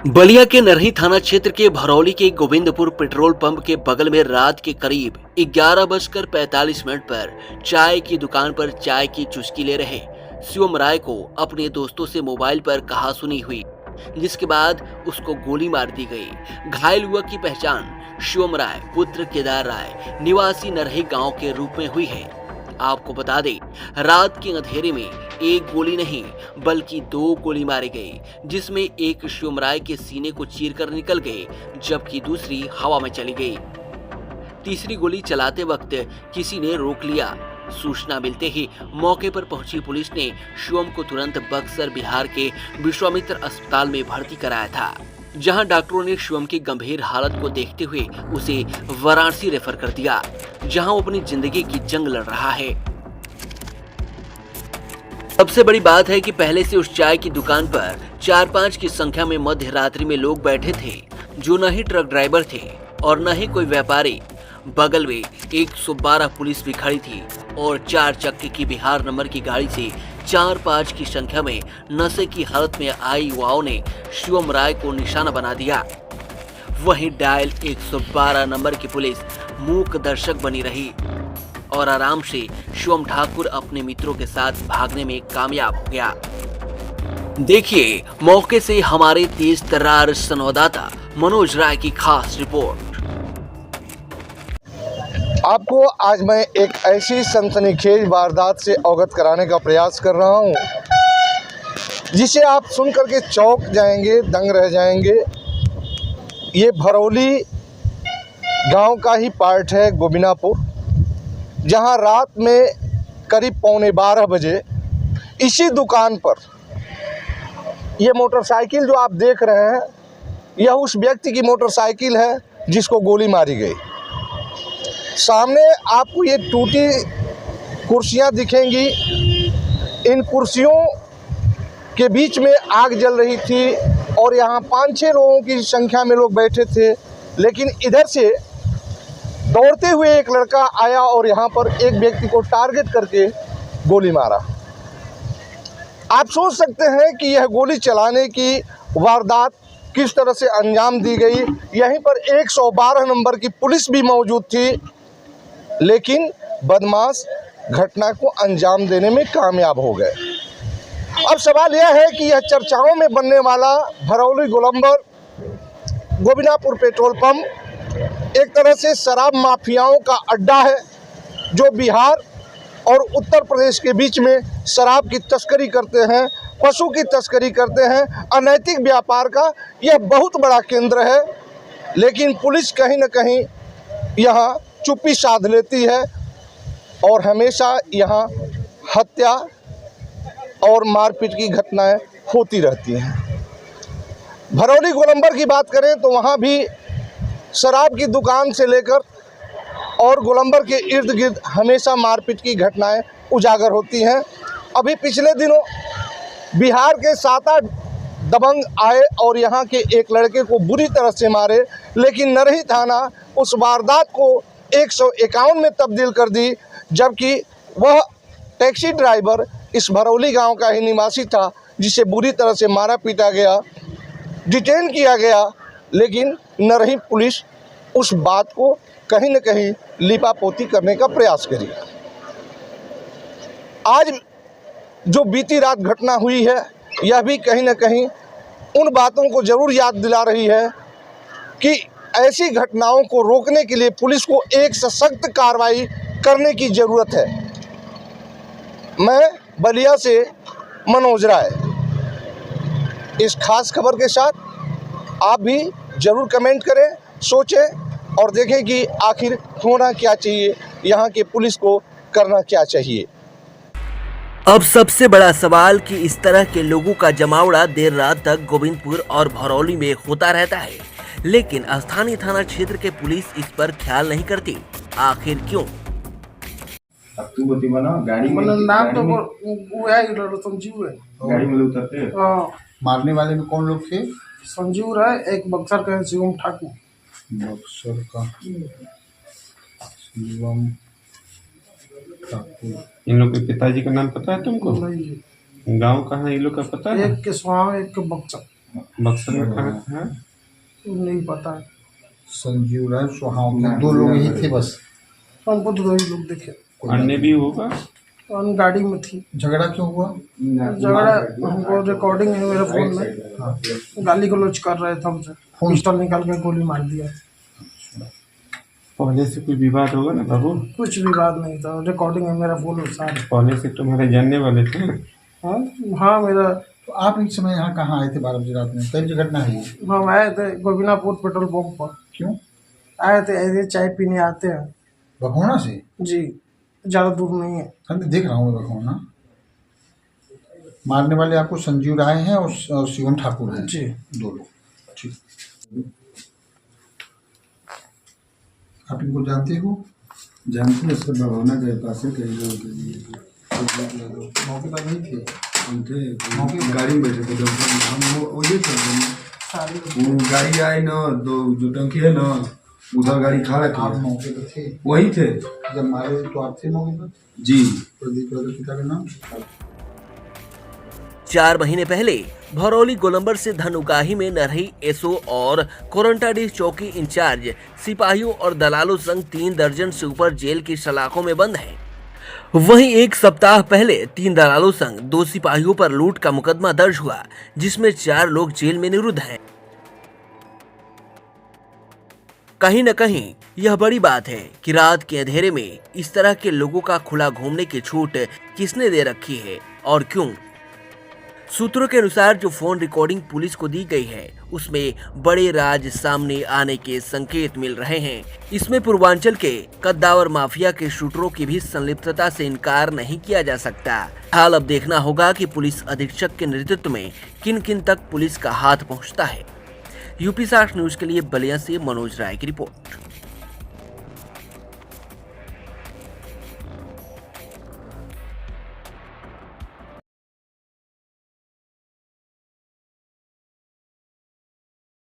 बलिया के नरही थाना क्षेत्र के भरौली के गोविंदपुर पेट्रोल पंप के बगल में रात के करीब 11:45 पर चाय की दुकान पर चाय की चुस्की ले रहे शिवम राय को अपने दोस्तों से मोबाइल पर कहासुनी हुई, जिसके बाद उसको गोली मार दी गई। घायल युवक की पहचान शिवम राय पुत्र केदार राय निवासी नरही गांव के रूप में हुई है। आपको बता दें, रात के अंधेरे में एक गोली नहीं बल्कि 2 गोली मारी गई, जिसमें एक शिवम राय के सीने को चीरकर निकल गई, जबकि दूसरी हवा में चली गई। तीसरी गोली चलाते वक्त किसी ने रोक लिया। सूचना मिलते ही मौके पर पहुंची पुलिस ने शिवम को तुरंत बक्सर बिहार के विश्वामित्र अस्पताल में भर्ती कराया था, जहां डॉक्टरों ने शिवम की गंभीर हालत को देखते हुए उसे वाराणसी रेफर कर दिया, जहां वो अपनी जिंदगी की जंग लड़ रहा है। सबसे बड़ी बात है कि पहले से उस चाय की दुकान पर 4-5 की संख्या में मध्य रात्रि में लोग बैठे थे, जो न ही ट्रक ड्राइवर थे और न ही कोई व्यापारी। बगल में 112 पुलिस भी खड़ी थी और 4 चक्के की बिहार नंबर की गाड़ी से 4-5 की संख्या में नशे की हालत में आई युवाओं ने शिवम राय को निशाना बना दिया। वहीं डायल 112 नंबर की पुलिस मूक दर्शक बनी रही और आराम से शिवम ठाकुर अपने मित्रों के साथ भागने में कामयाब हो गया। देखिए मौके से हमारे तेज तर्रार संवाददाता मनोज राय की खास रिपोर्ट। आपको आज मैं एक ऐसी सनसनीखेज वारदात से अवगत कराने का प्रयास कर रहा हूं, जिसे आप सुन करके चौंक जाएंगे, दंग रह जाएंगे। ये भरौली गांव का ही पार्ट है गोबिनापुर, जहां रात में करीब 11:15 बजे इसी दुकान पर ये मोटरसाइकिल जो आप देख रहे हैं, यह उस व्यक्ति की मोटरसाइकिल है जिसको गोली मारी गई। सामने आपको ये टूटी कुर्सियां दिखेंगी। इन कुर्सियों के बीच में आग जल रही थी और यहाँ 5-6 लोगों की संख्या में लोग बैठे थे, लेकिन इधर से दौड़ते हुए एक लड़का आया और यहाँ पर एक व्यक्ति को टारगेट करके गोली मारा। आप सोच सकते हैं कि यह गोली चलाने की वारदात किस तरह से अंजाम दी गई। यहीं पर 112 नंबर की पुलिस भी मौजूद थी, लेकिन बदमाश घटना को अंजाम देने में कामयाब हो गए। अब सवाल यह है कि यह चर्चाओं में बनने वाला भरौली गोबिनापुर पेट्रोल पंप एक तरह से शराब माफियाओं का अड्डा है, जो बिहार और उत्तर प्रदेश के बीच में शराब की तस्करी करते हैं, पशु की तस्करी करते हैं। अनैतिक व्यापार का यह बहुत बड़ा केंद्र है, लेकिन पुलिस कहीं न कहीं यहाँ चुप्पी साध लेती है और हमेशा यहाँ हत्या और मारपीट की घटनाएं होती रहती हैं। भरौली गोलंबर की बात करें तो वहाँ भी शराब की दुकान से लेकर और गोलंबर के इर्द गिर्द हमेशा मारपीट की घटनाएं उजागर होती हैं। अभी पिछले दिनों बिहार के 7-8 दबंग आए और यहाँ के एक लड़के को बुरी तरह से मारे, लेकिन नरही थाना उस वारदात को 151 में तब्दील कर दी, जबकि वह टैक्सी ड्राइवर इस भरौली गांव का ही निवासी था, जिसे बुरी तरह से मारा पीटा गया, डिटेन किया गया। लेकिन नरही पुलिस उस बात को कहीं न कहीं लिपापोती करने का प्रयास करी। आज जो बीती रात घटना हुई है, यह भी कहीं न कहीं उन बातों को ज़रूर याद दिला रही है कि ऐसी घटनाओं को रोकने के लिए पुलिस को एक सशक्त कार्रवाई करने की ज़रूरत है। मैं बलिया से मनोज राय इस खास खबर के साथ आप भी ज़रूर कमेंट करें, सोचें और देखें कि आखिर होना क्या चाहिए, यहाँ के पुलिस को करना क्या चाहिए। अब सबसे बड़ा सवाल कि इस तरह के लोगों का जमावड़ा देर रात तक गोविंदपुर और भरौली में होता रहता है, लेकिन स्थानीय थाना क्षेत्र के पुलिस इस पर ख्याल नहीं करती। आखिर क्यों? अब तू बती बना गाड़ी में नाम तो वो है संजीव है। गाड़ी में उतरते। हाँ, मारने वाले में कौन लोग थे? संजीव है, एक बक्सर का है शिवम ठाकुर। बक्सर का शिवम ठाकुर। इन लोग के पिताजी का नाम पता है तुमको? नहीं, गांव कहाँ इन लोग का पता है? एक के स्वामी, एक के बक्सर। बक्सर में फर्क है। नहीं पता है, संजीव राय सुहावती, दो लोग ही थे बस। हमको तो 2 ही लोग दिखे। अन्य भी होगा। हम गाड़ी में थी। झगड़ा क्यों हुआ? झगड़ा हमको रिकॉर्डिंग है मेरे फोन में, गाली गलौज कर रहे थे हमसे, पिस्टल निकाल के गोली मार दिया। पहले से कोई विवाद होगा ना बाबू? कुछ विवाद नहीं था, रिकॉर्डिंग है मेरा फोन में सारे। पहले से तुम्हारे जानने वाले थे। हाँ मेरा। तो आप इस समय यहाँ कहाँ आए थे 12 बजे रात में? कई घटना है ये। हम आए थे गोविंदापुर पेट्रोल पंप पर। क्यों आए थे ऐसे चाय पीने आते हैं। भगोना से? जी, ज़्यादा दूर नहीं है। मैं देख रहा हूँ भगोना। मारने वाले आपको संजीव राय हैं और शिवम ठाकुर हैं जी, 2 लोग। ठीक, आप इनको जानते हो? जानते हैं, सब भगवाना के पास है कई लोग मौके पर नहीं थे? थे, गाड़ी में बैठे थे डॉक्टर, हम वो ये थे, वो गाड़ी आई ना, दो जो टंकी है ना उधर गाड़ी खड़ा आप थी, मौके पर थे? वही थे जब मारे तो आप थे मौके पर? जी। प्रदीप के पिता का नाम? 4 महीने पहले भरौली गोलंबर से धन उगाही में नरही एसओ और कोरंटाडीह चौकी इंचार्ज सिपाहियों और दलालों संग 3 दर्जन से ऊपर जेल की सलाखों में बंद हैं। वहीं 1 सप्ताह पहले 3 दलालों संग 2 सिपाहियों पर लूट का मुकदमा दर्ज हुआ, जिसमें 4 लोग जेल में निरुद्ध हैं। कहीं न कहीं यह बड़ी बात है कि रात के अंधेरे में इस तरह के लोगों का खुला घूमने की छूट किसने दे रखी है और क्यों? सूत्रों के अनुसार जो फोन रिकॉर्डिंग पुलिस को दी गई है उसमें बड़े राज सामने आने के संकेत मिल रहे हैं। इसमें पूर्वांचल के कद्दावर माफिया के शूटरों की भी संलिप्तता से इनकार नहीं किया जा सकता। हाल अब देखना होगा कि पुलिस अधीक्षक के नेतृत्व में किन किन तक पुलिस का हाथ पहुंचता है। यूपी 60 न्यूज के लिए बलिया से मनोज राय की रिपोर्ट।